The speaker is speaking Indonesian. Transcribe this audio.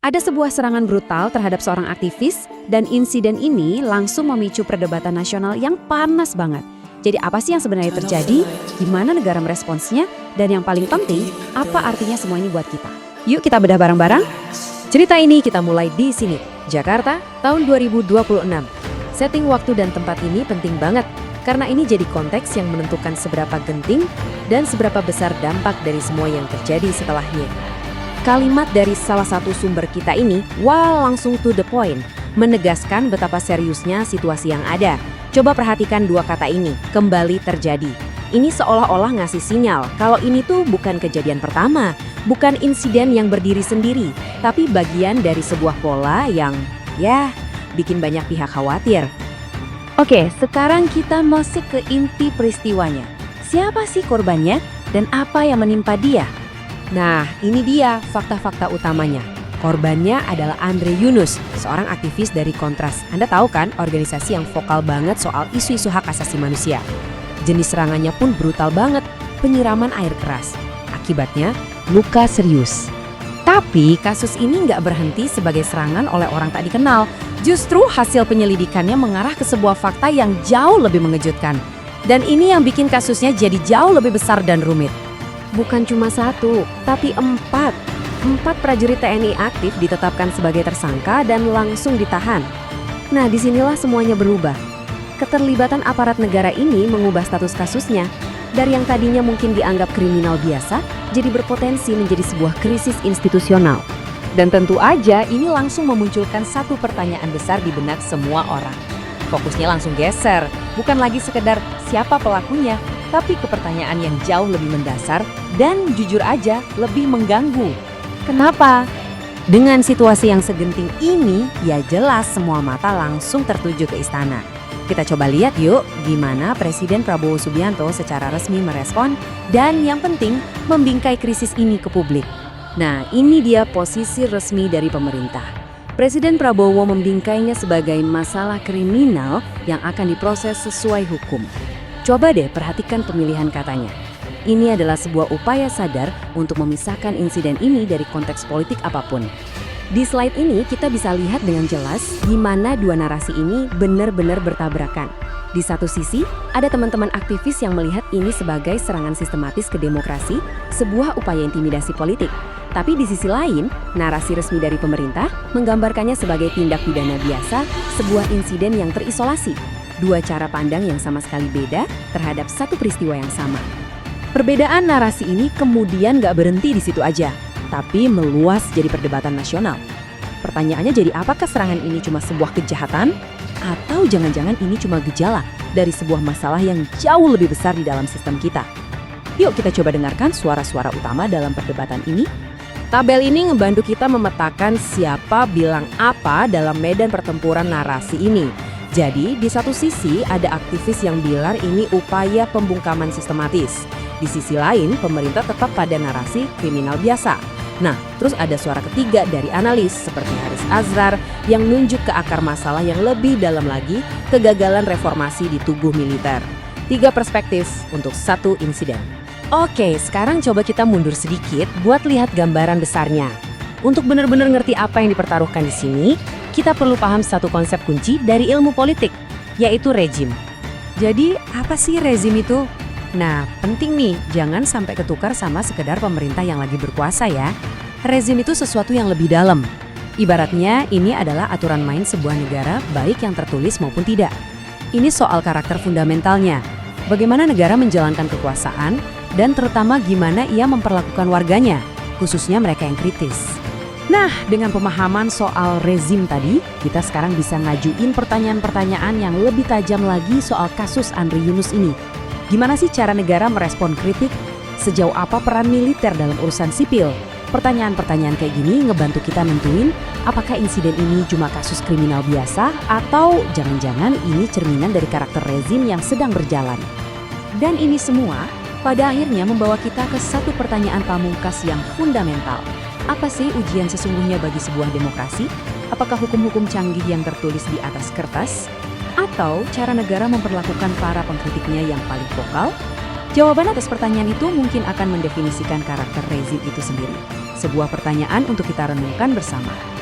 Ada sebuah serangan brutal terhadap seorang aktivis dan insiden ini langsung memicu perdebatan nasional yang panas banget. Jadi apa sih yang sebenarnya terjadi? Gimana negara meresponsnya? Dan yang paling penting, apa artinya semua ini buat kita? Yuk kita bedah bareng-bareng. Cerita ini kita mulai di sini, Jakarta, tahun 2026. Setting waktu dan tempat ini penting banget, karena ini jadi konteks yang menentukan seberapa genting dan seberapa besar dampak dari semua yang terjadi setelahnya. Kalimat dari salah satu sumber kita ini, langsung to the point, menegaskan betapa seriusnya situasi yang ada. Coba perhatikan dua kata ini, kembali terjadi. Ini seolah-olah ngasih sinyal kalau ini tuh bukan kejadian pertama, bukan insiden yang berdiri sendiri, tapi bagian dari sebuah pola yang, bikin banyak pihak khawatir. Oke, sekarang kita masuk ke inti peristiwanya. Siapa sih korbannya dan apa yang menimpa dia? Nah, ini dia fakta-fakta utamanya. Korbannya adalah Andre Yunus, seorang aktivis dari Kontras. Anda tahu kan, organisasi yang vokal banget soal isu-isu hak asasi manusia. Jenis serangannya pun brutal banget, penyiraman air keras. Akibatnya, luka serius. Tapi kasus ini nggak berhenti sebagai serangan oleh orang tak dikenal. Justru hasil penyelidikannya mengarah ke sebuah fakta yang jauh lebih mengejutkan. Dan ini yang bikin kasusnya jadi jauh lebih besar dan rumit. Bukan cuma satu, tapi empat. Empat prajurit TNI aktif ditetapkan sebagai tersangka dan langsung ditahan. Nah, disinilah semuanya berubah. Keterlibatan aparat negara ini mengubah status kasusnya. Dari yang tadinya mungkin dianggap kriminal biasa, jadi berpotensi menjadi sebuah krisis institusional. Dan tentu aja ini langsung memunculkan satu pertanyaan besar di benak semua orang. Fokusnya langsung geser, bukan lagi sekedar siapa pelakunya, tapi ke pertanyaan yang jauh lebih mendasar dan jujur aja lebih mengganggu. Kenapa? Dengan situasi yang segenting ini, ya jelas semua mata langsung tertuju ke istana. Kita coba lihat yuk gimana Presiden Prabowo Subianto secara resmi merespon dan yang penting membingkai krisis ini ke publik. Nah, ini dia posisi resmi dari pemerintah. Presiden Prabowo membingkainya sebagai masalah kriminal yang akan diproses sesuai hukum. Coba deh perhatikan pemilihan katanya. Ini adalah sebuah upaya sadar untuk memisahkan insiden ini dari konteks politik apapun. Di slide ini kita bisa lihat dengan jelas gimana dua narasi ini benar-benar bertabrakan. Di satu sisi, ada teman-teman aktivis yang melihat ini sebagai serangan sistematis ke demokrasi, sebuah upaya intimidasi politik. Tapi di sisi lain, narasi resmi dari pemerintah menggambarkannya sebagai tindak pidana biasa, sebuah insiden yang terisolasi. Dua cara pandang yang sama sekali beda terhadap satu peristiwa yang sama. Perbedaan narasi ini kemudian gak berhenti di situ aja, tapi meluas jadi perdebatan nasional. Pertanyaannya jadi apakah serangan ini cuma sebuah kejahatan? Atau jangan-jangan ini cuma gejala dari sebuah masalah yang jauh lebih besar di dalam sistem kita? Yuk kita coba dengarkan suara-suara utama dalam perdebatan ini. Tabel ini ngebantu kita memetakan siapa bilang apa dalam medan pertempuran narasi ini. Jadi, di satu sisi ada aktivis yang bilang ini upaya pembungkaman sistematis. Di sisi lain, pemerintah tetap pada narasi kriminal biasa. Nah, terus ada suara ketiga dari analis seperti Haris Azhar yang nunjuk ke akar masalah yang lebih dalam lagi, kegagalan reformasi di tubuh militer. 3 perspektif untuk satu insiden. Oke, sekarang coba kita mundur sedikit buat lihat gambaran besarnya. Untuk benar-benar ngerti apa yang dipertaruhkan di sini, kita perlu paham satu konsep kunci dari ilmu politik, yaitu rezim. Jadi, apa sih rezim itu? Nah, penting nih, jangan sampai ketukar sama sekedar pemerintah yang lagi berkuasa ya. Rezim itu sesuatu yang lebih dalam. Ibaratnya, ini adalah aturan main sebuah negara, baik yang tertulis maupun tidak. Ini soal karakter fundamentalnya. Bagaimana negara menjalankan kekuasaan, dan terutama gimana ia memperlakukan warganya, khususnya mereka yang kritis. Nah, dengan pemahaman soal rezim tadi, kita sekarang bisa ngajuin pertanyaan-pertanyaan yang lebih tajam lagi soal kasus Andre Yunus ini. Gimana sih cara negara merespon kritik? Sejauh apa peran militer dalam urusan sipil? Pertanyaan-pertanyaan kayak gini ngebantu kita nentuin apakah insiden ini cuma kasus kriminal biasa atau jangan-jangan ini cerminan dari karakter rezim yang sedang berjalan. Dan ini semua pada akhirnya membawa kita ke satu pertanyaan pamungkas yang fundamental. Apa sih ujian sesungguhnya bagi sebuah demokrasi? Apakah hukum-hukum canggih yang tertulis di atas kertas? Atau cara negara memperlakukan para pengkritiknya yang paling vokal? Jawaban atas pertanyaan itu mungkin akan mendefinisikan karakter rezim itu sendiri. Sebuah pertanyaan untuk kita renungkan bersama.